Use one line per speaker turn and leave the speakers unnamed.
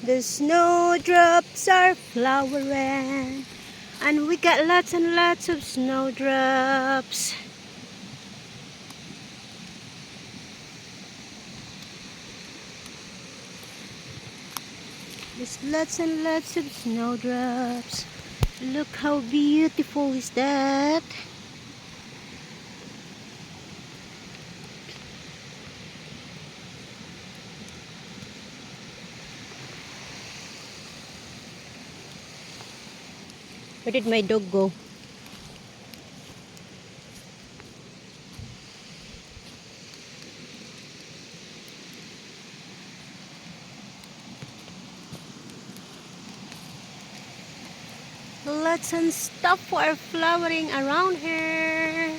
The snowdrops are flowering, and we got lots and lots of snowdrops. There's lots and lots of snowdrops. Look how beautiful is that. Where did my dog go? Lots and stuff are flowering around here.